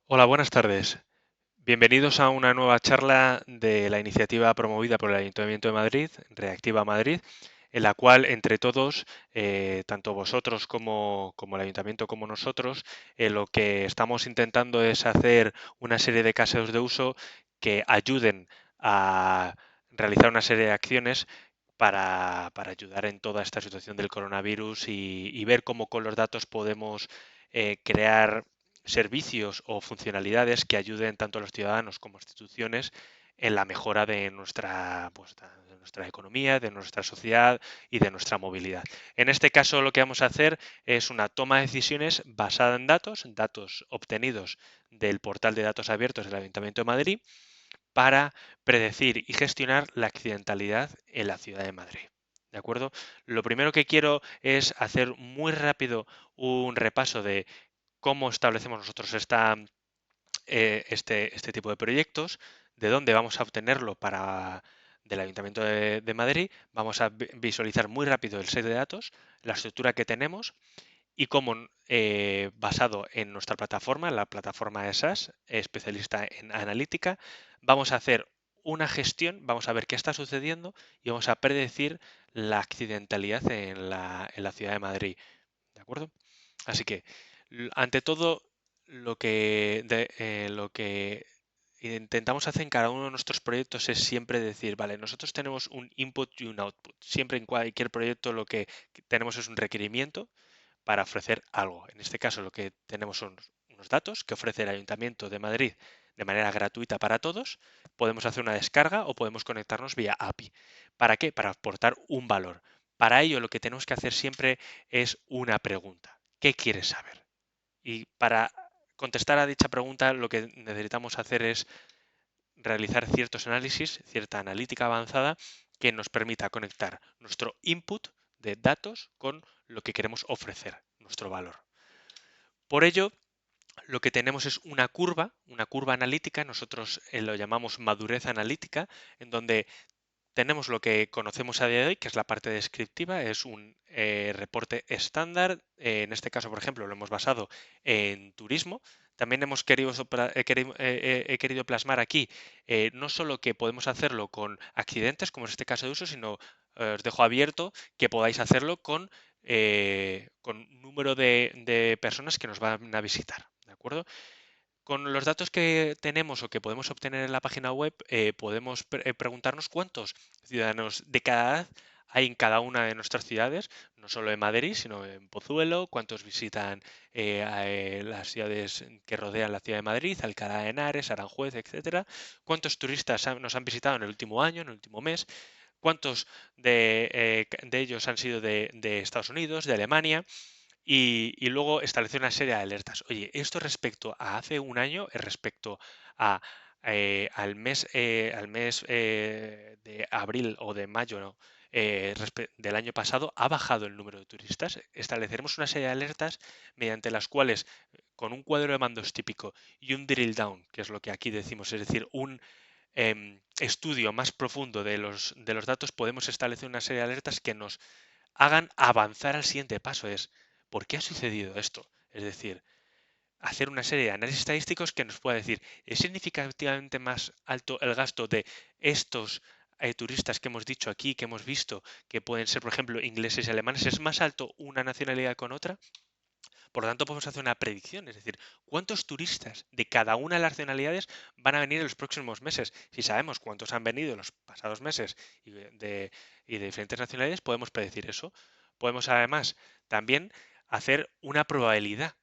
Hola, buenas tardes. Bienvenidos a una nueva charla de la iniciativa promovida por el Ayuntamiento de Madrid, Reactiva Madrid, en la cual entre todos, tanto vosotros como el Ayuntamiento como nosotros, lo que estamos intentando es hacer una serie de casos de uso que ayuden a realizar una serie de acciones para ayudar en toda esta situación del coronavirus y ver cómo con los datos podemos crear servicios o funcionalidades que ayuden tanto a los ciudadanos como a instituciones en la mejora de de nuestra economía, de nuestra sociedad y de nuestra movilidad. En este caso, lo que vamos a hacer es una toma de decisiones basada en datos obtenidos del portal de datos abiertos del Ayuntamiento de Madrid, para predecir y gestionar la accidentalidad en la ciudad de Madrid. ¿De acuerdo? Lo primero que quiero es hacer muy rápido un repaso de cómo establecemos nosotros este tipo de proyectos, de dónde vamos a obtenerlo del Ayuntamiento de Madrid. Vamos a visualizar muy rápido el set de datos, la estructura que tenemos y cómo, basado en nuestra plataforma, la plataforma de SaaS, especialista en analítica, vamos a hacer una gestión, vamos a ver qué está sucediendo y vamos a predecir la accidentalidad en la ciudad de Madrid. ¿De acuerdo? Así que, ante todo, lo que intentamos hacer en cada uno de nuestros proyectos es siempre decir, vale, nosotros tenemos un input y un output. Siempre en cualquier proyecto lo que tenemos es un requerimiento para ofrecer algo. En este caso lo que tenemos son unos datos que ofrece el Ayuntamiento de Madrid de manera gratuita para todos. Podemos hacer una descarga o podemos conectarnos vía API. ¿Para qué? Para aportar un valor. Para ello lo que tenemos que hacer siempre es una pregunta. ¿Qué quieres saber? Y para contestar a dicha pregunta lo que necesitamos hacer es realizar ciertos análisis, cierta analítica avanzada que nos permita conectar nuestro input de datos con lo que queremos ofrecer, nuestro valor. Por ello, lo que tenemos es una curva analítica, nosotros lo llamamos madurez analítica, en donde tenemos lo que conocemos a día de hoy, que es la parte descriptiva, es un reporte estándar. En este caso, por ejemplo, lo hemos basado en turismo. También he querido plasmar aquí no solo que podemos hacerlo con accidentes, como es este caso de uso, sino os dejo abierto que podáis hacerlo con número de personas que nos van a visitar. ¿De acuerdo? Con los datos que tenemos o que podemos obtener en la página web, podemos preguntarnos cuántos ciudadanos de cada edad hay en cada una de nuestras ciudades, no solo en Madrid, sino en Pozuelo, cuántos visitan las ciudades que rodean la ciudad de Madrid, Alcalá de Henares, Aranjuez, etcétera, cuántos turistas nos han visitado en el último año, en el último mes, cuántos de ellos han sido de Estados Unidos, de Alemania, y luego establecer una serie de alertas. Oye, esto respecto a hace un año, respecto a, al mes de abril o de mayo, ¿no? Del año pasado, ha bajado el número de turistas. Estableceremos una serie de alertas mediante las cuales, con un cuadro de mandos típico y un drill down, que es lo que aquí decimos, es decir, un estudio más profundo de los datos, podemos establecer una serie de alertas que nos hagan avanzar al siguiente paso. Es, ¿por qué ha sucedido esto? Es decir, hacer una serie de análisis estadísticos que nos pueda decir, ¿es significativamente más alto el gasto de estos turistas que hemos dicho aquí, que hemos visto, que pueden ser, por ejemplo, ingleses y alemanes? ¿Es más alto una nacionalidad con otra? Por lo tanto, podemos hacer una predicción, es decir, ¿cuántos turistas de cada una de las nacionalidades van a venir en los próximos meses? Si sabemos cuántos han venido en los pasados meses y de diferentes nacionalidades, podemos predecir eso. Podemos además también hacer una probabilidad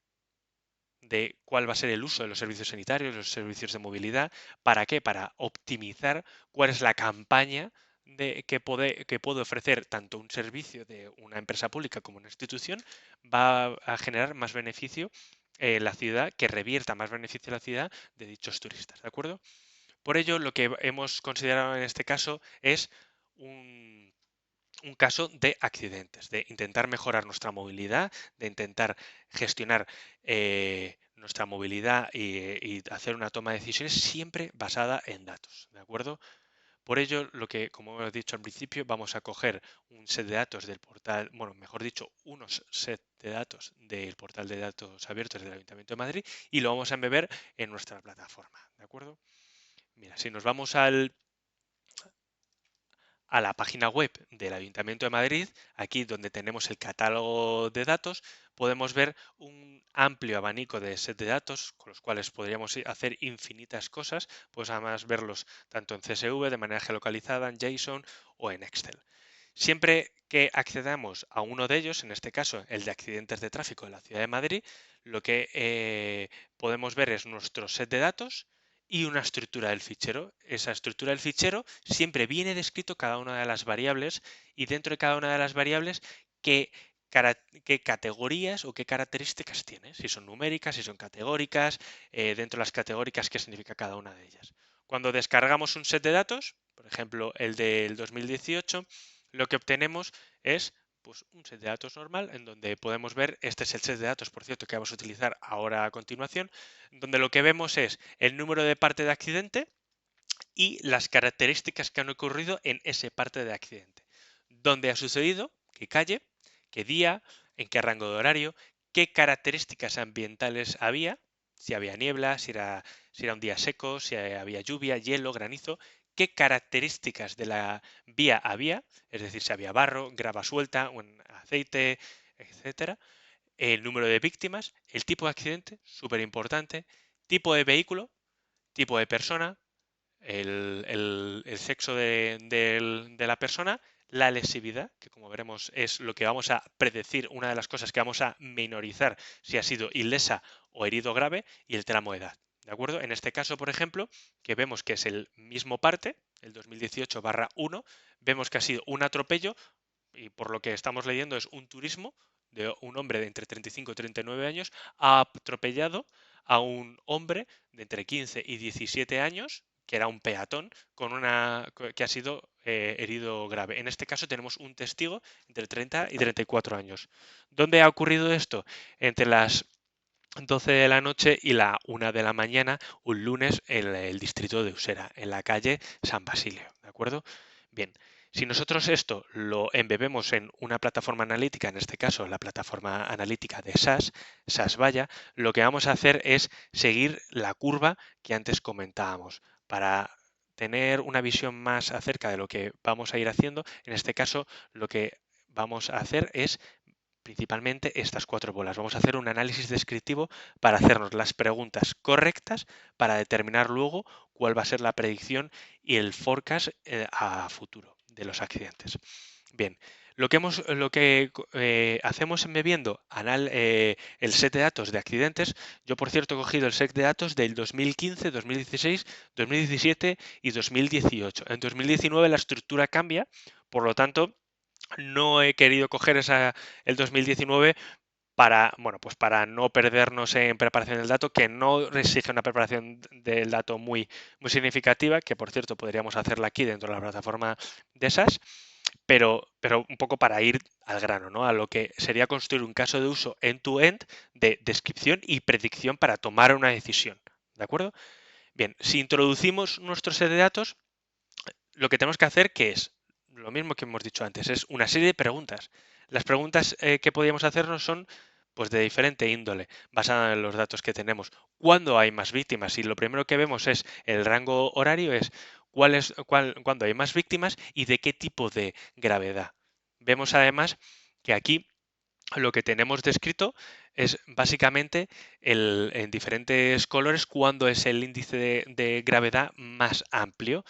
de cuál va a ser el uso de los servicios sanitarios, los servicios de movilidad. ¿Para qué? Para optimizar cuál es la campaña que puede ofrecer tanto un servicio de una empresa pública como una institución, va a generar más beneficio en la ciudad, que revierta más beneficio a la ciudad de dichos turistas. ¿De acuerdo? Por ello, lo que hemos considerado en este caso es un, un caso de accidentes, de intentar mejorar nuestra movilidad, de intentar gestionar nuestra movilidad y hacer una toma de decisiones siempre basada en datos, ¿de acuerdo? Por ello, lo que, como hemos dicho al principio, vamos a coger un set de datos del portal, bueno, mejor dicho, unos set de datos del portal de datos abiertos del Ayuntamiento de Madrid y lo vamos a embeber en nuestra plataforma, ¿de acuerdo? Mira, si nos vamos a la página web del Ayuntamiento de Madrid, aquí donde tenemos el catálogo de datos, podemos ver un amplio abanico de set de datos con los cuales podríamos hacer infinitas cosas, pues además verlos tanto en CSV, de manera geolocalizada, en JSON o en Excel. Siempre que accedamos a uno de ellos, en este caso el de accidentes de tráfico de la Ciudad de Madrid, lo que podemos ver es nuestro set de datos y una estructura del fichero. Esa estructura del fichero siempre viene descrito cada una de las variables y dentro de cada una de las variables qué, qué categorías o qué características tiene, si son numéricas, si son categóricas, dentro de las categóricas qué significa cada una de ellas. Cuando descargamos un set de datos, por ejemplo el del 2018, lo que obtenemos es pues, un set de datos normal en donde podemos ver, este es el set de datos, por cierto, que vamos a utilizar ahora a continuación, donde lo que vemos es el número de parte de accidente y las características que han ocurrido en ese parte de accidente. ¿Dónde ha sucedido? ¿Qué calle? ¿Qué día? ¿En qué rango de horario? ¿Qué características ambientales había? Si había niebla, si era un día seco, si había lluvia, hielo, granizo. ¿Qué características de la vía había? Es decir, si había barro, grava suelta, un aceite, etcétera. El número de víctimas, el tipo de accidente, súper importante, tipo de vehículo, tipo de persona, el sexo de la persona, la lesividad, que como veremos es lo que vamos a predecir, una de las cosas que vamos a minorizar si ha sido ilesa o herido grave, y el tramo de edad. ¿De acuerdo? En este caso, por ejemplo, que vemos que es el mismo parte, el 2018/1, vemos que ha sido un atropello, y por lo que estamos leyendo es un turismo de un hombre de entre 35 y 39 años, ha atropellado a un hombre de entre 15 y 17 años, que era un peatón, que ha sido herido grave. En este caso tenemos un testigo entre 30 y 34 años. ¿Dónde ha ocurrido esto? Entre las 12 de la noche y la 1 de la mañana, un lunes, en el distrito de Usera, en la calle San Basilio, ¿de acuerdo? Bien, si nosotros esto lo embebemos en una plataforma analítica, en este caso la plataforma analítica de SAS, SAS Vaya, lo que vamos a hacer es seguir la curva que antes comentábamos para tener una visión más acerca de lo que vamos a ir haciendo. En este caso, lo que vamos a hacer es principalmente estas 4 bolas. Vamos a hacer un análisis descriptivo para hacernos las preguntas correctas para determinar luego cuál va a ser la predicción y el forecast a futuro de los accidentes. Bien, lo que hacemos embebiendo el set de datos de accidentes, yo por cierto he cogido el set de datos del 2015, 2016, 2017 y 2018. En 2019 la estructura cambia, por lo tanto no he querido coger el 2019 para, bueno, pues para no perdernos en preparación del dato, que no exige una preparación del dato muy significativa, que por cierto podríamos hacerla aquí dentro de la plataforma de esas, pero un poco para ir al grano, ¿no? A lo que sería construir un caso de uso end-to-end de descripción y predicción para tomar una decisión, ¿de acuerdo? Bien, si introducimos nuestro set de datos, lo que tenemos que hacer, ¿qué es? Lo mismo que hemos dicho antes, es una serie de preguntas. Las preguntas que podríamos hacernos son pues de diferente índole, basada en los datos que tenemos. ¿Cuándo hay más víctimas? Y lo primero que vemos es el rango horario, es cuándo hay más víctimas y de qué tipo de gravedad. Vemos además que aquí lo que tenemos descrito es básicamente en diferentes colores cuándo es el índice de gravedad más amplio.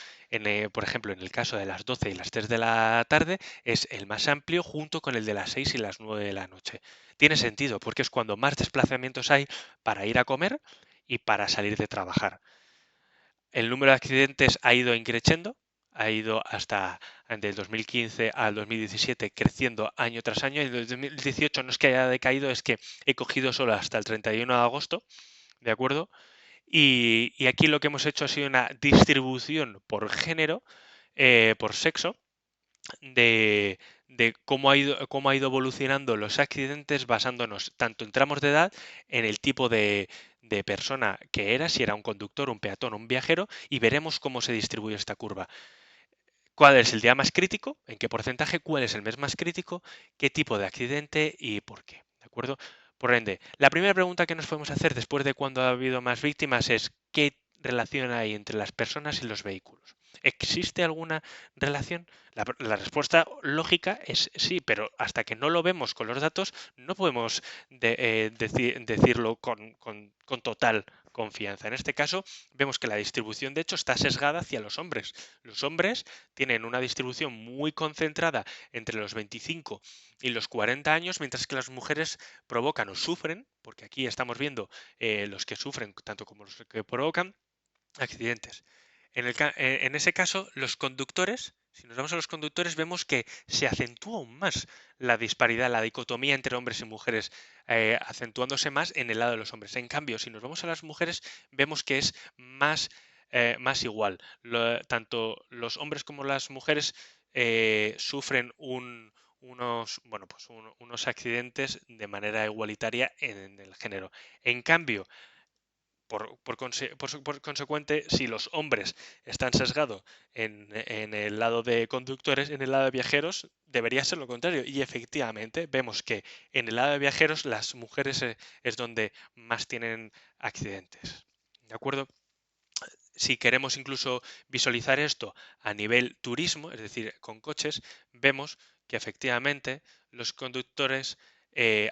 Por ejemplo, en el caso de las 12 y las 3 de la tarde es el más amplio junto con el de las 6 y las 9 de la noche. Tiene sentido porque es cuando más desplazamientos hay para ir a comer y para salir de trabajar. El número de accidentes ha ido increciendo, ha ido hasta del 2015 al 2017 creciendo año tras año, y en el 2018 no es que haya decaído, es que he cogido solo hasta el 31 de agosto, ¿de acuerdo? Y aquí lo que hemos hecho ha sido una distribución por género, por sexo, de cómo ha ido evolucionando los accidentes basándonos tanto en tramos de edad, en el tipo de persona que era, si era un conductor, un peatón o un viajero, y veremos cómo se distribuye esta curva. ¿Cuál es el día más crítico? ¿En qué porcentaje? ¿Cuál es el mes más crítico? ¿Qué tipo de accidente y por qué? ¿De acuerdo? Por ende, la primera pregunta que nos podemos hacer después de cuando ha habido más víctimas es ¿qué relación hay entre las personas y los vehículos? ¿Existe alguna relación? La respuesta lógica es sí, pero hasta que no lo vemos con los datos no podemos decirlo con total confianza. En este caso, vemos que la distribución de hecho está sesgada hacia los hombres. Los hombres tienen una distribución muy concentrada entre los 25 y los 40 años, mientras que las mujeres provocan o sufren, porque aquí estamos viendo los que sufren tanto como los que provocan, accidentes. En ese caso, los conductores, si nos vamos a los conductores, vemos que se acentúa aún más la disparidad, la dicotomía entre hombres y mujeres, acentuándose más en el lado de los hombres. En cambio, si nos vamos a las mujeres, vemos que es más igual. Tanto los hombres como las mujeres sufren unos accidentes de manera igualitaria en el género. En cambio, por consecuente, si los hombres están sesgados en el lado de conductores, en el lado de viajeros, debería ser lo contrario. Y efectivamente, vemos que en el lado de viajeros las mujeres es donde más tienen accidentes. ¿De acuerdo? Si queremos incluso visualizar esto a nivel turismo, es decir, con coches, vemos que efectivamente los conductores,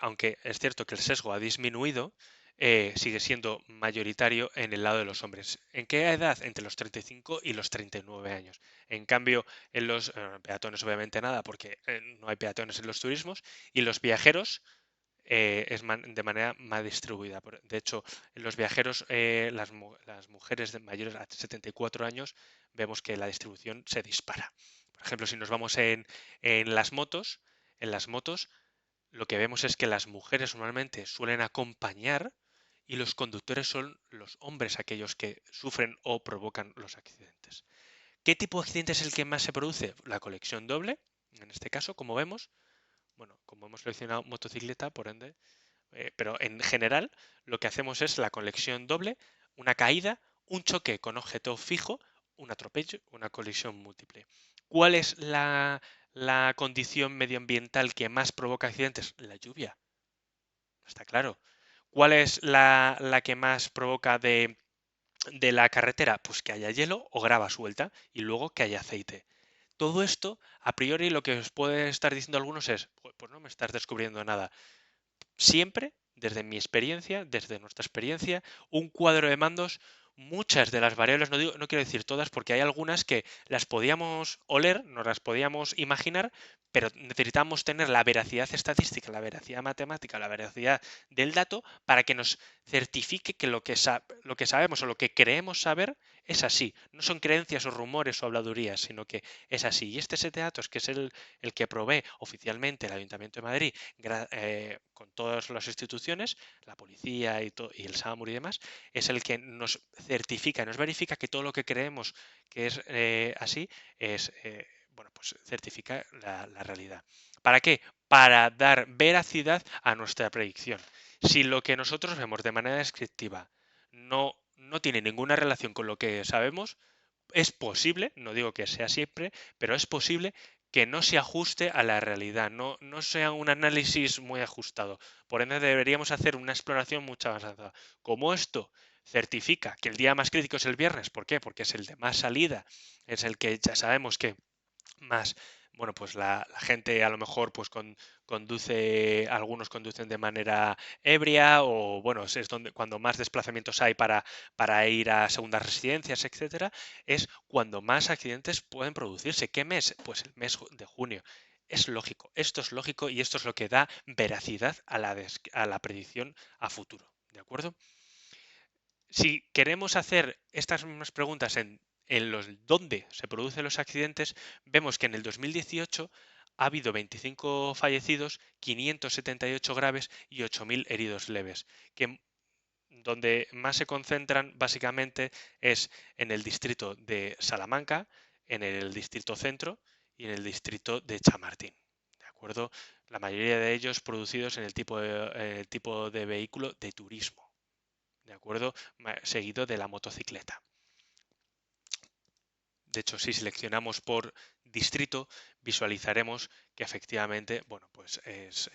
aunque es cierto que el sesgo ha disminuido, sigue siendo mayoritario en el lado de los hombres. ¿En qué edad? Entre los 35 y los 39 años. En cambio, en los peatones obviamente nada, porque no hay peatones en los turismos, y los viajeros de manera más distribuida. De hecho, en los viajeros, las mujeres de mayores a 74 años, vemos que la distribución se dispara. Por ejemplo, si nos vamos en las motos, lo que vemos es que las mujeres normalmente suelen acompañar y los conductores son los hombres aquellos que sufren o provocan los accidentes. ¿Qué tipo de accidente es el que más se produce? La colección doble, en este caso, como vemos. Bueno, como hemos seleccionado motocicleta, por ende, pero en general lo que hacemos es la conexión doble, una caída, un choque con objeto fijo, un atropello, una colisión múltiple. ¿Cuál es la condición medioambiental que más provoca accidentes? La lluvia, está claro. ¿Cuál es la que más provoca de la carretera? Pues que haya hielo o grava suelta y luego que haya aceite. Todo esto, a priori, lo que os puede estar diciendo algunos es, pues no me estás descubriendo nada. Siempre, desde mi experiencia, desde nuestra experiencia, un cuadro de mandos, muchas de las variables, no quiero decir todas, porque hay algunas que las podíamos oler, nos las podíamos imaginar, pero necesitamos tener la veracidad estadística, la veracidad matemática, la veracidad del dato para que nos certifique que lo que sabemos o lo que creemos saber es así. No son creencias o rumores o habladurías, sino que es así. Y este set de datos, que es el que provee oficialmente el Ayuntamiento de Madrid, con todas las instituciones, la policía y el SAMUR y demás, es el que nos certifica, nos verifica que todo lo que creemos que es así es, pues certifica la realidad. ¿Para qué? Para dar veracidad a nuestra predicción. Si lo que nosotros vemos de manera descriptiva no tiene ninguna relación con lo que sabemos, es posible, no digo que sea siempre, pero es posible que no se ajuste a la realidad, no sea un análisis muy ajustado. Por ende, deberíamos hacer una exploración mucho más avanzada. Como esto certifica que el día más crítico es el viernes, ¿por qué? Porque es el de más salida, es el que ya sabemos que más, bueno, pues la gente a lo mejor pues algunos conducen de manera ebria o bueno, es donde cuando más desplazamientos hay para ir a segundas residencias, etcétera, es cuando más accidentes pueden producirse. ¿Qué mes? Pues el mes de junio. Es lógico, esto es lógico y esto es lo que da veracidad a la predicción a futuro. ¿De acuerdo? Si queremos hacer estas mismas preguntas en los dónde se producen los accidentes, vemos que en el 2018 ha habido 25 fallecidos, 578 graves y 8.000 heridos leves, que donde más se concentran básicamente es en el distrito de Salamanca, en el distrito centro y en el distrito de Chamartín. ¿De acuerdo? La mayoría de ellos producidos en el tipo de vehículo de turismo. ¿De acuerdo? Seguido de la motocicleta. De hecho, si seleccionamos por distrito, visualizaremos que efectivamente, bueno, pues es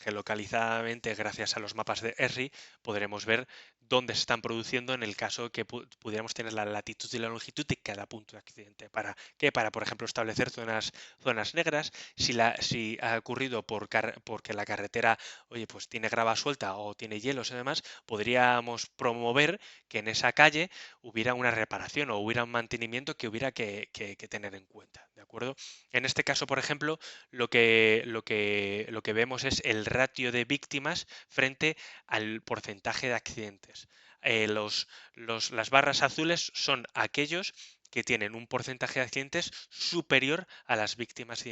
geolocalizadamente, gracias a los mapas de ESRI, podremos ver dónde se están produciendo en el caso que pudiéramos tener la latitud y la longitud de cada punto de accidente. ¿Para qué? Para, por ejemplo, establecer zonas negras. Si ha ocurrido porque la carretera, oye, pues tiene grava suelta o tiene hielos y demás, podríamos promover que en esa calle hubiera una reparación o hubiera un mantenimiento que hubiera que tener en cuenta, ¿de acuerdo? En este caso, por ejemplo, lo que vemos es el ratio de víctimas frente al porcentaje de accidentes. Las barras azules son aquellos que tienen un porcentaje de accidentes superior a las víctimas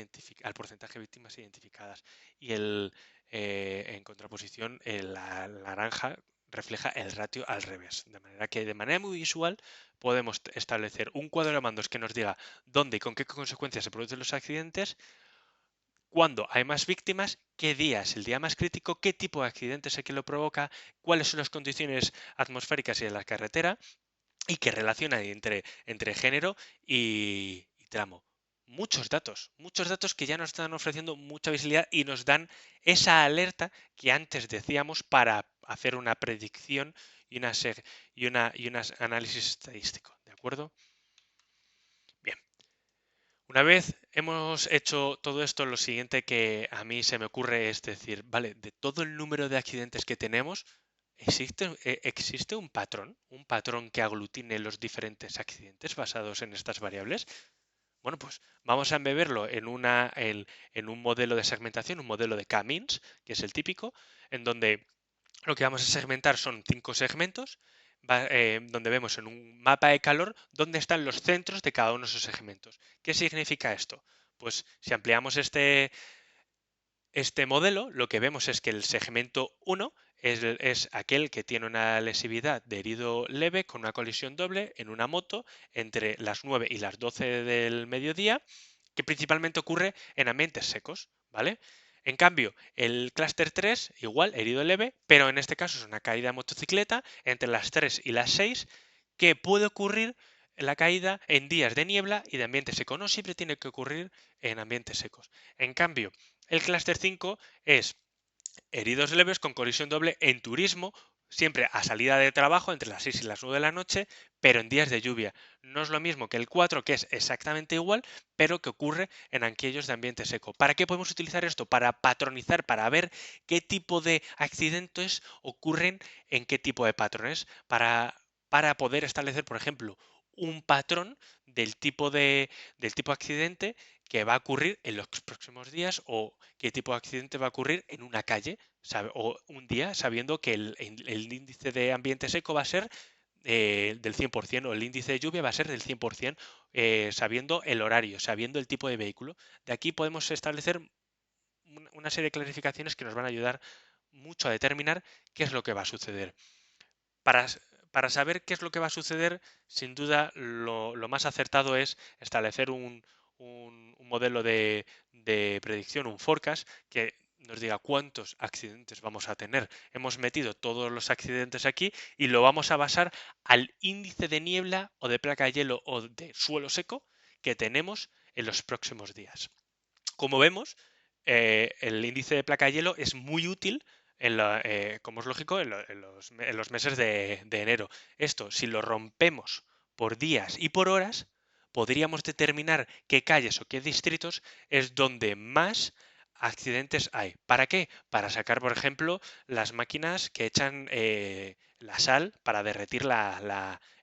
al porcentaje de víctimas identificadas. Y en contraposición, la naranja refleja el ratio al revés. De manera que de manera muy visual podemos establecer un cuadro de mandos que nos diga dónde y con qué consecuencias se producen los accidentes, cuándo hay más víctimas, qué día es el día más crítico, qué tipo de accidente es el que lo provoca, cuáles son las condiciones atmosféricas y de la carretera y qué relación hay entre género y tramo. Muchos datos que ya nos están ofreciendo mucha visibilidad y nos dan esa alerta que antes decíamos para hacer una predicción y un análisis estadístico. ¿De acuerdo? Bien. Una vez hemos hecho todo esto, lo siguiente que a mí se me ocurre es decir, vale, de todo el número de accidentes que tenemos, ¿existe un patrón que aglutine los diferentes accidentes basados en estas variables? Bueno, pues vamos a embeberlo en un modelo de segmentación, un modelo de K-means, que es el típico, en donde lo que vamos a segmentar son 5 segmentos, donde vemos en un mapa de calor dónde están los centros de cada uno de esos segmentos. ¿Qué significa esto? Pues si ampliamos este modelo, lo que vemos es que el segmento 1 es aquel que tiene una lesividad de herido leve con una colisión doble en una moto entre las 9 y las 12 del mediodía, que principalmente ocurre en ambientes secos, ¿vale? En cambio, el clúster 3, igual, herido leve, pero en este caso es una caída de motocicleta entre las 3 y las 6, que puede ocurrir la caída en días de niebla y de ambiente seco. No siempre tiene que ocurrir en ambientes secos. En cambio, el clúster 5 es heridos leves con colisión doble en turismo, siempre a salida de trabajo entre las 6 y las 9 de la noche, pero en días de lluvia. No es lo mismo que el 4, que es exactamente igual, pero que ocurre en aquellos de ambiente seco. ¿Para qué podemos utilizar esto? Para patronizar, para ver qué tipo de accidentes ocurren en qué tipo de patrones, para poder establecer, por ejemplo, un patrón del tipo de accidente que va a ocurrir en los próximos días o qué tipo de accidente va a ocurrir en una calle o un día sabiendo que el índice de ambiente seco va a ser del 100% o el índice de lluvia va a ser del 100%, sabiendo el horario, sabiendo el tipo de vehículo. De aquí podemos establecer una serie de clasificaciones que nos van a ayudar mucho a determinar qué es lo que va a suceder. Para, para saber qué es lo que va a suceder, sin duda lo más acertado es establecer un modelo de predicción, un forecast, que nos diga cuántos accidentes vamos a tener. Hemos metido todos los accidentes aquí y lo vamos a basar al índice de niebla o de placa de hielo o de suelo seco que tenemos en los próximos días. Como vemos, el índice de placa de hielo es muy útil, como es lógico, en los meses de enero. Esto, si lo rompemos por días y por horas, podríamos determinar qué calles o qué distritos es donde más accidentes hay. ¿Para qué? Para sacar, por ejemplo, las máquinas que echan la sal para derretir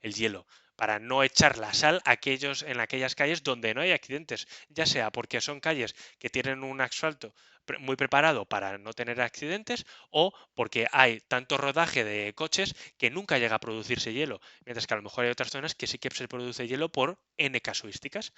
el hielo, para no echar la sal en aquellas calles donde no hay accidentes, ya sea porque son calles que tienen un asfalto muy preparado para no tener accidentes o porque hay tanto rodaje de coches que nunca llega a producirse hielo, mientras que a lo mejor hay otras zonas que sí que se produce hielo por N casuísticas.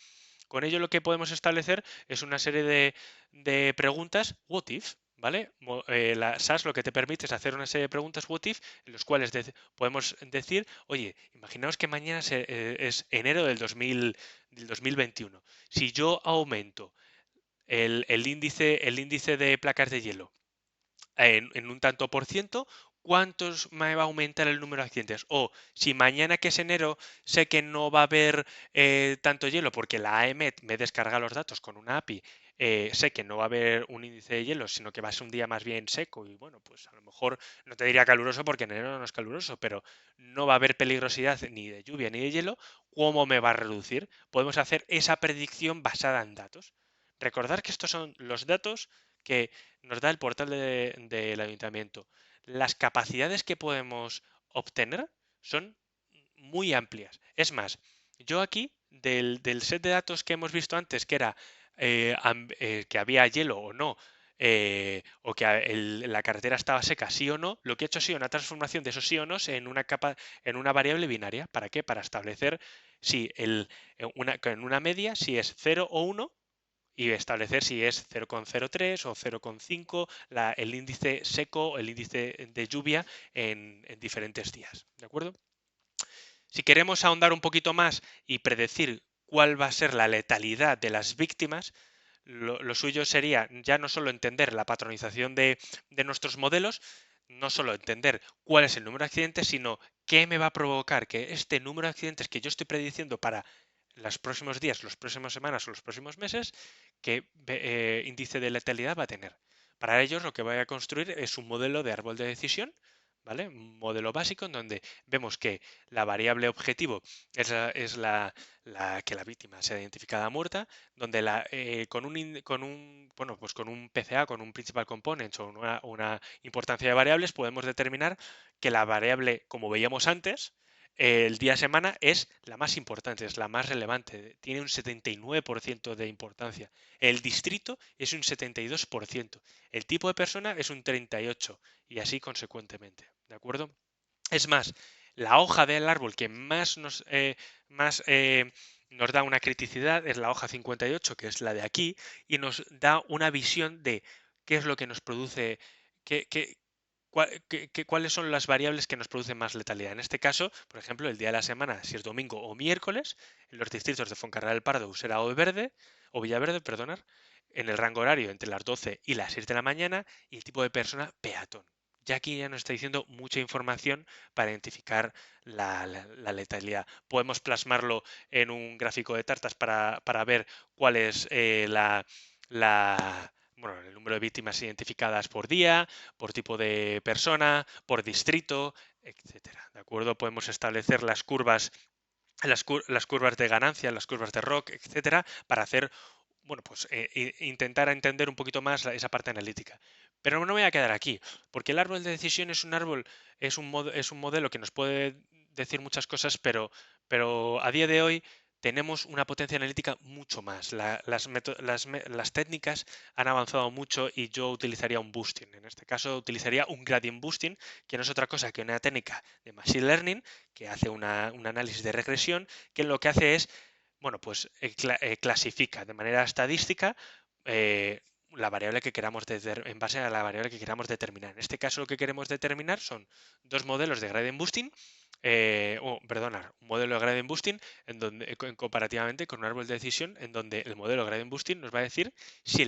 Con ello lo que podemos establecer es una serie de preguntas what if, ¿vale? La SAS lo que te permite es hacer una serie de preguntas what if en los cuales podemos decir, oye, imaginaos que mañana es enero del 2021. Si yo aumento el índice de placas de hielo en un tanto por ciento, ¿cuántos me va a aumentar el número de accidentes? O si mañana que es enero sé que no va a haber tanto hielo porque la AEMET me descarga los datos con una API, sé que no va a haber un índice de hielo, sino que va a ser un día más bien seco y bueno, pues a lo mejor no te diría caluroso porque en enero no es caluroso, pero no va a haber peligrosidad ni de lluvia ni de hielo, ¿cómo me va a reducir? Podemos hacer esa predicción basada en datos. Recordar que estos son los datos que nos da el portal del ayuntamiento. Las capacidades que podemos obtener son muy amplias. Es más, yo aquí, del set de datos que hemos visto antes, que era que había hielo o no, o que la carretera estaba seca, sí o no, lo que he hecho ha sido una transformación de esos sí o no en una variable binaria. ¿Para qué? Para establecer si en una media, si es 0 o 1 y establecer si es 0,03 o 0,5 el índice seco, el índice de lluvia en diferentes días. ¿De acuerdo? Si queremos ahondar un poquito más y predecir cuál va a ser la letalidad de las víctimas, lo suyo sería ya no solo entender la patronización de nuestros modelos, no solo entender cuál es el número de accidentes, sino qué me va a provocar que este número de accidentes que yo estoy prediciendo para los próximos días, las próximas semanas o los próximos meses, qué índice de letalidad va a tener. Para ello, lo que voy a construir es un modelo de árbol de decisión, ¿vale? Un modelo básico en donde vemos que la variable objetivo es la que la víctima sea identificada muerta, donde con un PCA, con un Principal Component o una importancia de variables, podemos determinar que la variable, como veíamos antes, el día semana es la más importante, es la más relevante, tiene un 79% de importancia. El distrito es un 72%, el tipo de persona es un 38% y así consecuentemente, ¿de acuerdo? Es más, la hoja del árbol que nos da una criticidad es la hoja 58, que es la de aquí, y nos da una visión de qué es lo que nos produce, qué, qué- cuáles son las variables que nos producen más letalidad. En este caso, por ejemplo, el día de la semana, si es domingo o miércoles, en los distritos de Foncarral del Pardo, Usera o Villaverde, perdonar, en el rango horario entre las 12 y las 6 de la mañana, y el tipo de persona peatón. Ya aquí ya nos está diciendo mucha información para identificar la letalidad. Podemos plasmarlo en un gráfico de tartas para ver cuál es bueno, el número de víctimas identificadas por día, por tipo de persona, por distrito, etcétera. ¿De acuerdo? Podemos establecer las curvas de ganancia, las curvas de ROC, etcétera, para hacer, bueno, pues intentar entender un poquito más esa parte analítica. Pero no me voy a quedar aquí, porque el árbol de decisión es un árbol, es un modelo que nos puede decir muchas cosas, pero a día de hoy tenemos una potencia analítica mucho más. Las técnicas han avanzado mucho y yo utilizaría un boosting. En este caso utilizaría un gradient boosting, que no es otra cosa que una técnica de machine learning que hace un análisis de regresión, que lo que hace es, bueno, pues clasifica de manera estadística la variable que queramos en base a la variable que queramos determinar. En este caso lo que queremos determinar son dos modelos de gradient boosting, un modelo de gradient boosting comparativamente con un árbol de decisión en donde el modelo de gradient boosting nos va a decir si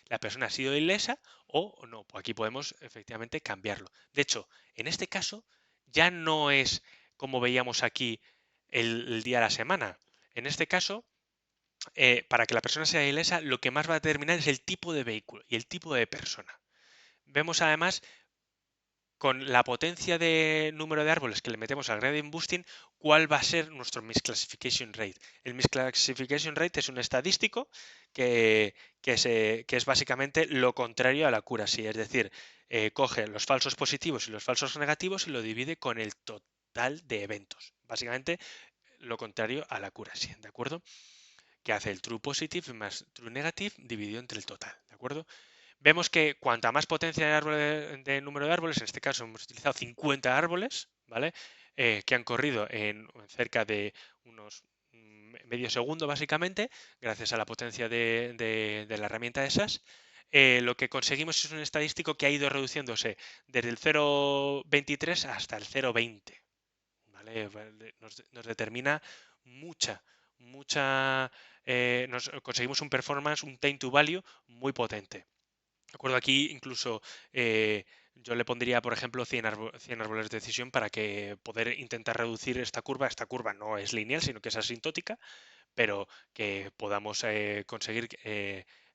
la persona ha sido ilesa o no. Pues aquí podemos efectivamente cambiarlo. De hecho, en este caso ya no es como veíamos aquí el día de la semana. En este caso, para que la persona sea ilesa, lo que más va a determinar es el tipo de vehículo y el tipo de persona. Vemos además con la potencia de número de árboles que le metemos al gradient boosting, cuál va a ser nuestro misclassification rate. El misclassification rate es un estadístico que es básicamente lo contrario a la accuracy, es decir, coge los falsos positivos y los falsos negativos y lo divide con el total de eventos. Básicamente lo contrario a la accuracy, ¿de acuerdo? Que hace el true positive más true negative dividido entre el total, ¿de acuerdo? Vemos que cuanta más potencia de número de árboles, en este caso hemos utilizado 50 árboles, ¿vale? Que han corrido en cerca de unos medio segundo, básicamente, gracias a la potencia de la herramienta de SAS. Lo que conseguimos es un estadístico que ha ido reduciéndose desde el 0,23 hasta el 0,20. ¿Vale? Nos determina mucha, conseguimos un performance, un time to value muy potente. De acuerdo, aquí incluso yo le pondría, por ejemplo, 100 árboles de decisión para que poder intentar reducir esta curva. Esta curva no es lineal, sino que es asintótica, pero que podamos conseguir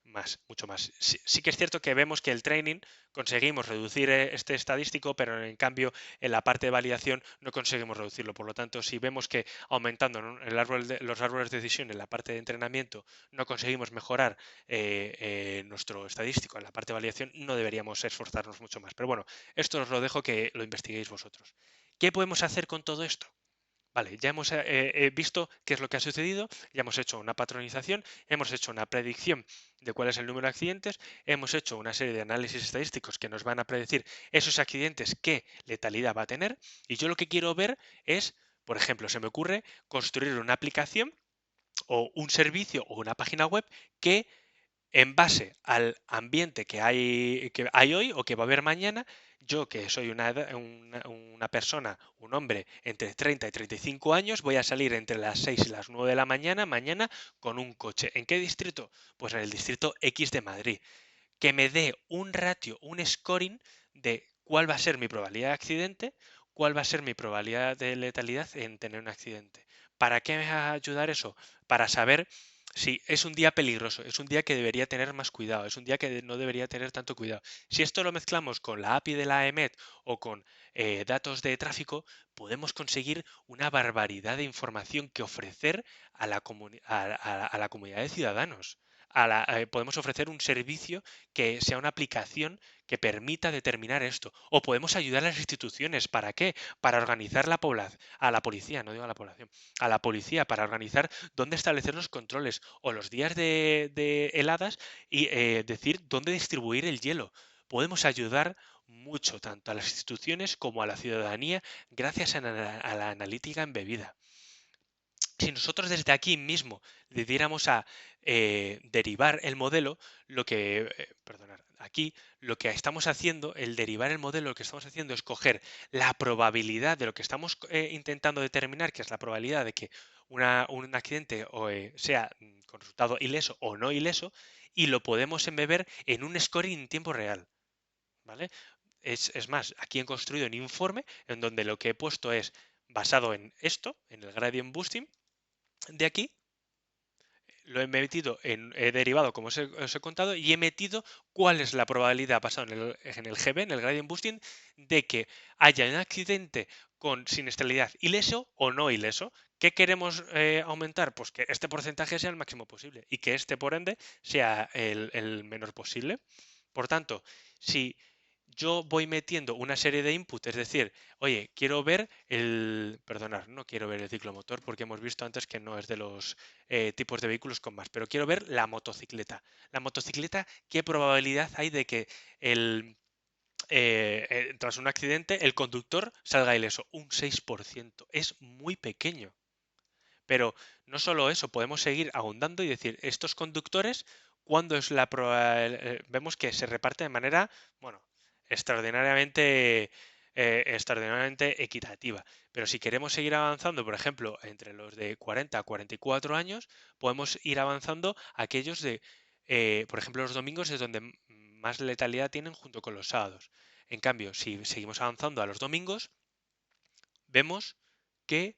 más, mucho más. Sí que es cierto que vemos que el training conseguimos reducir este estadístico, pero en cambio en la parte de validación no conseguimos reducirlo. Por lo tanto, si vemos que aumentando, ¿no?, los árboles de decisión en la parte de entrenamiento no conseguimos mejorar nuestro estadístico en la parte de validación, no deberíamos esforzarnos mucho más. Pero bueno, esto os lo dejo que lo investiguéis vosotros. ¿Qué podemos hacer con todo esto? Vale, ya hemos visto qué es lo que ha sucedido, ya hemos hecho una patronización, hemos hecho una predicción de cuál es el número de accidentes, hemos hecho una serie de análisis estadísticos que nos van a predecir esos accidentes, qué letalidad va a tener, y yo lo que quiero ver es, por ejemplo, se me ocurre construir una aplicación o un servicio o una página web que en base al ambiente que hay hoy o que va a haber mañana, yo que soy una persona, un hombre entre 30 y 35 años, voy a salir entre las 6 y las 9 de la mañana con un coche. ¿En qué distrito? Pues en el distrito X de Madrid. Que me dé un ratio, un scoring de cuál va a ser mi probabilidad de accidente, cuál va a ser mi probabilidad de letalidad en tener un accidente. ¿Para qué me va a ayudar eso? Para saber si es un día peligroso, es un día que debería tener más cuidado, es un día que no debería tener tanto cuidado. Si esto lo mezclamos con la API de la AEMET o con datos de tráfico, podemos conseguir una barbaridad de información que ofrecer a a la comunidad de ciudadanos. Podemos ofrecer un servicio que sea una aplicación que permita determinar esto. O podemos ayudar a las instituciones. ¿Para qué? Para organizar a la policía, no digo a la población, a la policía, para organizar dónde establecer los controles o los días de heladas y decir dónde distribuir el hielo. Podemos ayudar mucho tanto a las instituciones como a la ciudadanía gracias a la analítica embebida. Si nosotros desde aquí mismo le diéramos a derivar el modelo, perdonar, aquí lo que estamos haciendo, el derivar el modelo, lo que estamos haciendo es coger la probabilidad de lo que estamos intentando determinar, que es la probabilidad de que un accidente sea con resultado ileso o no ileso, y lo podemos embeber en un scoring en tiempo real. ¿Vale? Es más, aquí he construido un informe en donde lo que he puesto es basado en esto, en el gradient boosting, de aquí lo he derivado como os he contado y he metido cuál es la probabilidad basada en el GB, en el gradient boosting, de que haya un accidente con siniestralidad ileso o no ileso. ¿Qué queremos aumentar? Pues que este porcentaje sea el máximo posible y que este, por ende, sea el menor posible. Por tanto, si yo voy metiendo una serie de inputs, es decir, oye, quiero ver perdonar, no quiero ver el ciclomotor porque hemos visto antes que no es de los tipos de vehículos con más, pero quiero ver la motocicleta. La motocicleta, ¿qué probabilidad hay de que tras un accidente el conductor salga ileso? Un 6%. Es muy pequeño. Pero no solo eso, podemos seguir ahondando y decir, estos conductores, ¿cuándo es la probabilidad? Vemos que se reparte de manera, bueno, extraordinariamente, extraordinariamente equitativa. Pero si queremos seguir avanzando, por ejemplo, entre los de 40 a 44 años, podemos ir avanzando aquellos de, por ejemplo, los domingos es donde más letalidad tienen junto con los sábados. En cambio, si seguimos avanzando a los domingos, vemos que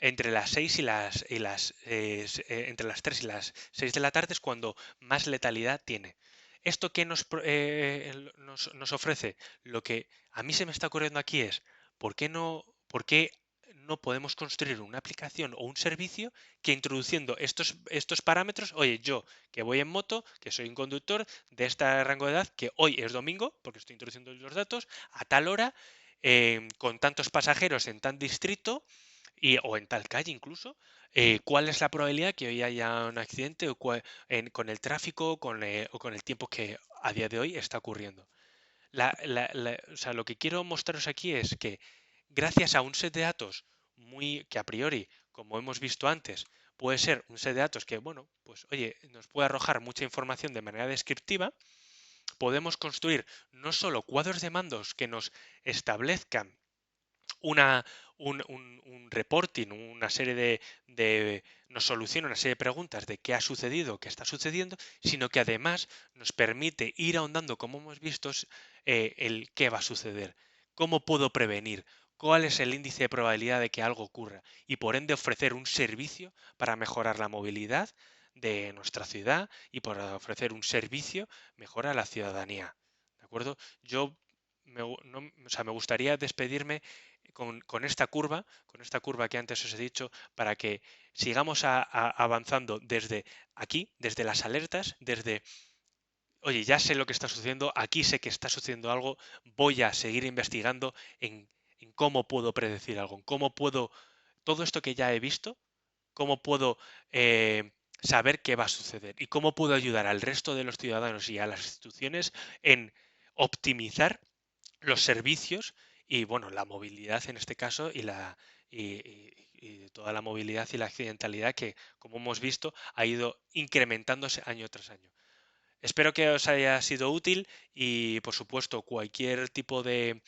entre las 6 entre las 3 y las 6 de la tarde es cuando más letalidad tiene. ¿Esto qué nos ofrece? Lo que a mí se me está ocurriendo aquí es, por qué no podemos construir una aplicación o un servicio que introduciendo estos parámetros, oye, yo que voy en moto, que soy un conductor de este rango de edad, que hoy es domingo, porque estoy introduciendo los datos, a tal hora, con tantos pasajeros en tal distrito, o en tal calle incluso, cuál es la probabilidad que hoy haya un accidente con el tráfico o con el tiempo que a día de hoy está ocurriendo. O sea, lo que quiero mostraros aquí es que gracias a un set de datos que a priori, como hemos visto antes, puede ser un set de datos que, bueno, pues oye, nos puede arrojar mucha información de manera descriptiva, podemos construir no solo cuadros de mandos que nos establezcan una, un reporting, una serie nos soluciona una serie de preguntas de qué ha sucedido, qué está sucediendo, sino que además nos permite ir ahondando, como hemos visto, el qué va a suceder, cómo puedo prevenir, cuál es el índice de probabilidad de que algo ocurra y por ende ofrecer un servicio para mejorar la movilidad de nuestra ciudad y para ofrecer un servicio mejor a la ciudadanía. ¿De acuerdo? Yo o sea, me gustaría despedirme con esta curva que antes os he dicho, para que sigamos avanzando desde aquí, desde las alertas, desde, oye, ya sé lo que está sucediendo, aquí sé que está sucediendo algo, voy a seguir investigando en cómo puedo predecir algo, en cómo puedo, todo esto que ya he visto, cómo puedo saber qué va a suceder y cómo puedo ayudar al resto de los ciudadanos y a las instituciones en optimizar los servicios y bueno, la movilidad en este caso y toda la movilidad y la accidentalidad que, como hemos visto, ha ido incrementándose año tras año. Espero que os haya sido útil y, por supuesto, cualquier tipo de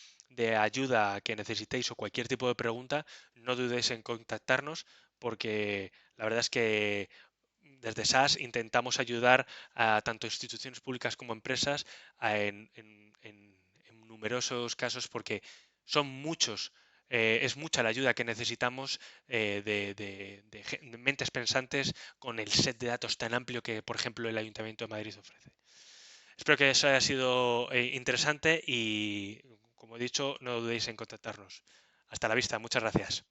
ayuda que necesitéis o cualquier tipo de pregunta, no dudéis en contactarnos porque la verdad es que desde SAS intentamos ayudar a tanto instituciones públicas como empresas en numerosos casos porque son muchos, es mucha la ayuda que necesitamos de mentes pensantes con el set de datos tan amplio que, por ejemplo, el Ayuntamiento de Madrid ofrece. Espero que eso haya sido interesante y, como he dicho, no dudéis en contactarnos. Hasta la vista, muchas gracias.